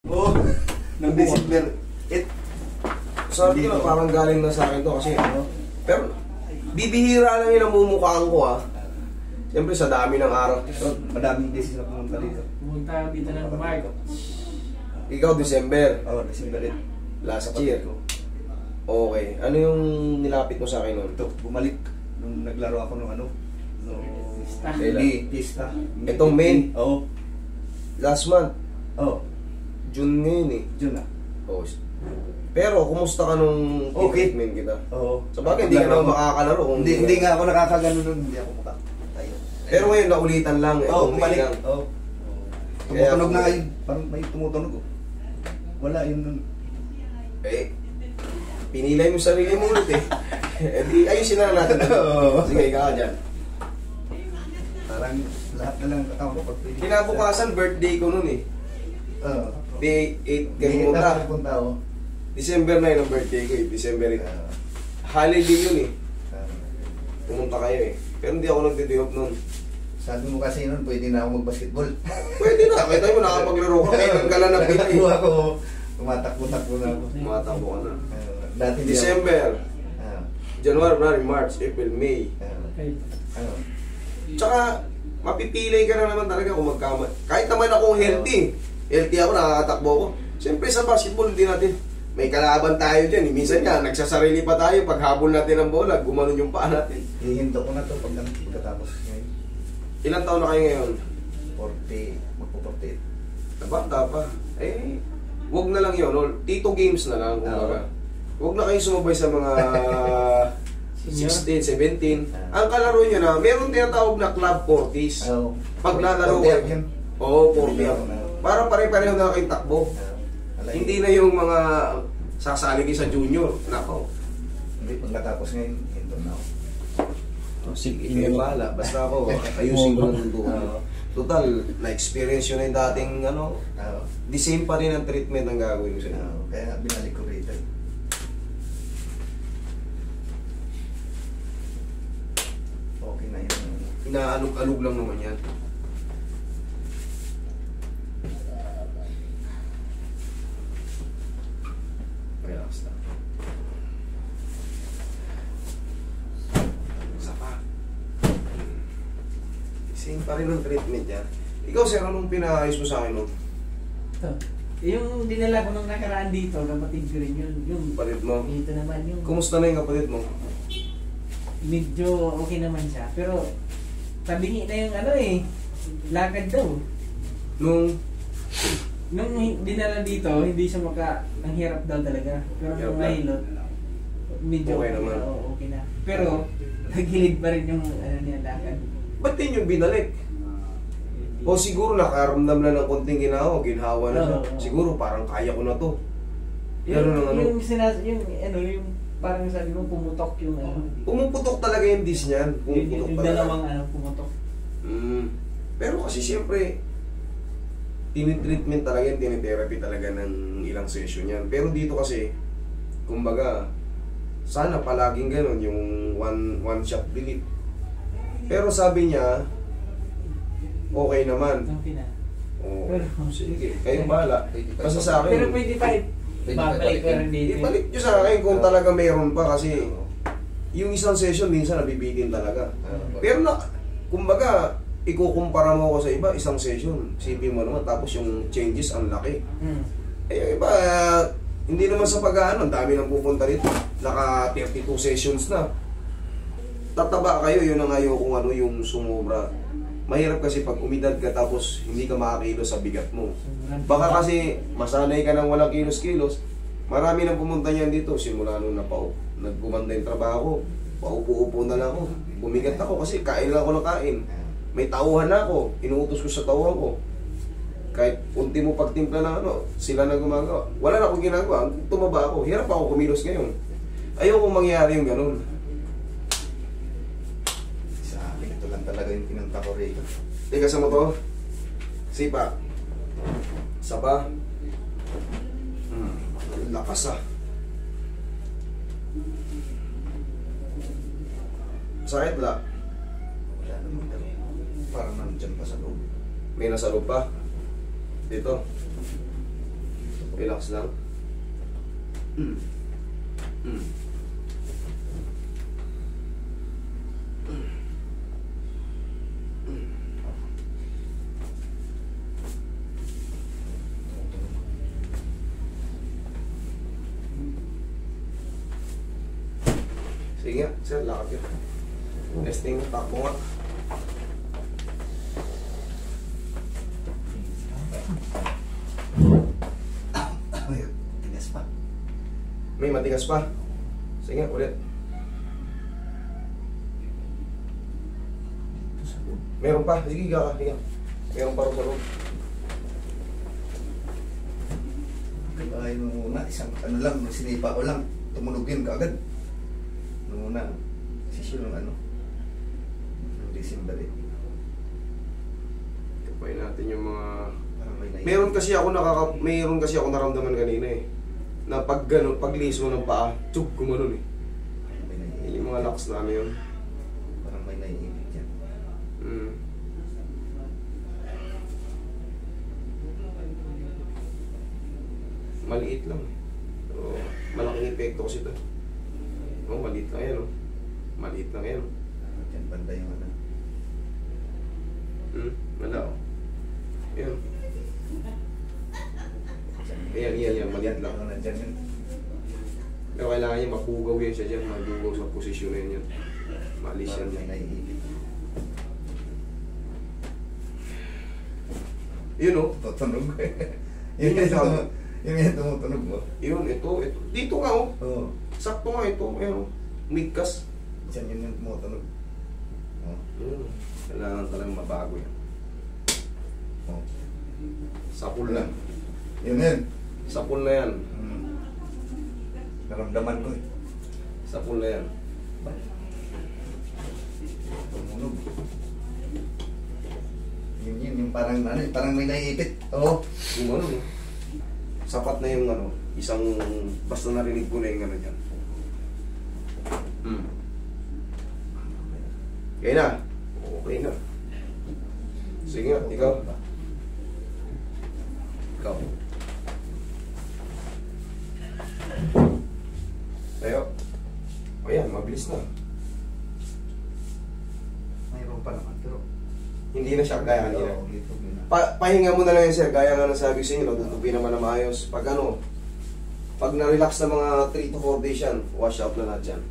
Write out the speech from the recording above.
Oo. Ng December 8. Sabi ko parang galing na sa akin to kasi ano. Pero bibihira lang yung namumukhaan ko ah. Siyempre sa dami ng araw. Madaming beses na pumunta dito. Pumunta dito ng March. Ikaw December. Oo, December 8. Last year. Okay. Ano yung nilapit mo sa akin nun? Ito, bumalik. Nung naglaro ako nung ano. Nung Kailan? Pista. Itong May? Oo. Last month. Oo. June ngayon eh. June na. Oh. Pero kumusta ka nung Okay. treatment kita? Oo. Sa bagay, hindi ka na makakalaro. Kung Hindi nga ako nakakagano nun. Hindi ako makatayo. Pero ngayon, naulitan lang. Oo, Itong May bumalik. lang. Oo. Kaya Tumutunog na ako- yun. Parang may tumutunog ko. Wala yun nun. Eh, pinilay mo sarili mo ulit eh. Eh di, ayusin na natin. Oo. Sige, ikaw ka dyan. Parang lahat na lang katawan ko. Kinabukasan, birthday ko nun eh. Oo. Day 8 Hindi kayo na punta. punta ako. December 9 ang birthday ko eh. December 8. Holiday yun eh. Pumunta kayo eh. Pero hindi ako nagde-day off nun. Sabi mo kasi nun, pwede na ako mag-basketball. Pwede na. Kita mo nakapaglaro ka. Kailan ka lang na Pinoy. Tumatakbo ako. Tumatakbo-takbo na ako. Tumatakbo ka na. Dati di ako- December, Ah, January, February, March, April, May. Okay. ano. Tsaka, mapipilay ka na naman talaga kung magkama. Kahit naman akong healthy. Healthy ako, nakakatakbo ako. Siyempre sa basketball, hindi natin. May kalaban tayo dyan. Minsan nga, nagsasarili pa tayo. Pag habol natin ang bola, gumanon yung paa natin. Hihinto ko na to pagkatapos ngayon. Ilang taon na kayo ngayon? 40, magpo-48. Nabata pa. Eh, wag na lang yun. No? Tito games na lang. Kumbaga. Wag na kayo sumabay sa mga 16, 17. Ang kalaro nyo na, meron tinatawag na club 40s. Oo. Paglalaro 40 kayo. yun. Oo, 40 up. Para pare-pareho na kayong takbo. Hindi na yung mga sasali kayo sa junior. Nako. Hindi, pagkatapos ngayon, hinto na ako. Sige, kayo bahala. Basta ako, ayusin ko ng tutukan. Total, na-experience yun na yung dating, ano, Oo. the same pa rin ang treatment ang gagawin ko sa inyo. Oo, kaya binalik ko rito. Okay na yun. Inaalog-alog lang naman yan. Relax lang. Isa pa. Same pa rin ang treatment yan. Ikaw, sir, anong pinaayos mo sa akin nun? Ito. Yung dinala ko nung nakaraan dito, kapatid ko rin yun. Yung Kapatid mo? dito naman yung Kumusta na yung kapatid mo? medyo okay naman siya. Pero tabingi na yung ano eh. Lakad daw. Nung dinala dito, hindi siya ang hirap daw talaga. Pero Hirap nung lang. mahilot, medyo Okay naman. oo, okay na. Pero nagilid pa rin yung ano niya lakad. Ba't din yung binalik? O siguro nakaramdam na ng konting ginhawa na siya. Oo. Siguro parang kaya ko na to. Yung, Ganun ang ano. yung parang sabi mo pumutok yung ano. Pumuputok talaga yung disc niyan. Pumuputok Yung talaga. dalawang ano pumutok. Pero kasi siyempre, tinitreatment talaga yan, tinitherapy talaga ng ilang session yan. Pero dito kasi, kumbaga, sana palaging ganun, yung one shot relief. Pero sabi niya, okay naman. Okay na. Oh, Pero- sige, kayong bahala. Basta sa akin, Pero pwede pa babalik ka rin dito. ibalik nyo sa akin kung talaga meron pa kasi yung isang session minsan nabibitin talaga. Pero na, kumbaga, ikukumpara mo ko sa iba, isang session, sipin mo naman, tapos yung changes ang laki. Eh, yung iba, hindi naman sa pag-ano, ang dami nang pupunta rito. Naka 32 sessions na. Tataba kayo, yun ang ayaw kung ano yung sumobra. Mahirap kasi pag umidad ka tapos hindi ka makakilos sa bigat mo. Baka kasi masanay ka ng walang kilos-kilos. Marami nang pumunta niyan dito simula nung nagkumanda yung trabaho. Paupo-upo na lang ako. Bumigat ako kasi kain lang ako ng kain. May tauhan na ako. Inuutos ko sa tauhan ko. Kahit unti mo pagtimpla ng ano, sila na gumagawa. Wala na akong ginagawa. Tumaba ako. Hirap ako kumilos ngayon. Ayaw kong mangyari yung ganun. Sa akin, ito lang talaga yung pinunta ko rito. Teka sa motor. Sipa. Saba. Lakas ah. Sakit la. Wala naman talaga. Parang nandiyan pa sa loob. May nasa loob pa. Dito. Relax lang. Sige nga, sir, lakad ka. Testing, takbo nga. Tigas pa. May matigas pa. Sige nga, ulit. Meron pa. Sige, higa ka. Higa. Meron pa rin sa loob. Ay, nung una, isang ano lang, nung sinipa ko lang, tumunog yun kaagad. Nung una, sisyon ng ano, ng December eh. Kapain natin yung mga... Parang may naiinip. Meron kasi ako naramdaman kanina eh. Na pag gano'n, pag liis mo ng paa, tsug, gumanon eh. Parang may naiinip. Yung mga locks namin yun. Parang may naiinip dyan. Maliit lang. So, malaking epekto kasi ito. Oh, maliit lang yan, oh. Maliit lang yan. Dyan banda yung ano. Wala, oh. Yan. Dyan. Yan, maliit lang. Ano na dyan yun. Pero kailangan niya mapugaw yan siya dyan. Mapugaw sa posisyon na yun. Malis yan Parang may dyan. naiinip. Yun, oh. Tutunog. Yun yung sabi. Yun yung tumutunog mo. Yun, ito. Dito nga, oh. Oo. Sakto nga ito. Ayan, oh. Midcast. Dyan yun yung tumutunog. Oo. Yun. Kailangan talagang mabago yan. Oo. Sapul na. Yun yun. Sapul na yan. Naramdaman ko eh. Sapul na yan. Tumunog. Yun yung parang ano, parang may naiipit. Oo. Yung ano, no? Sapat na yung ano, isang, basta narinig ko na yung ano dyan. Okay na. Okay na. Sige nga, ikaw. Ikaw. Tayo. O yan, mabilis na. Mayroon pa naman, pero... Hindi na siya kaya kanina. Oo, dito na. Pahinga mo na lang yun, sir. Gaya nga ng sabi ko sa inyo, tutupi naman na maayos. Pag ano, pag na-relax na mga 3 to 4 days yan, wash out na lahat yan.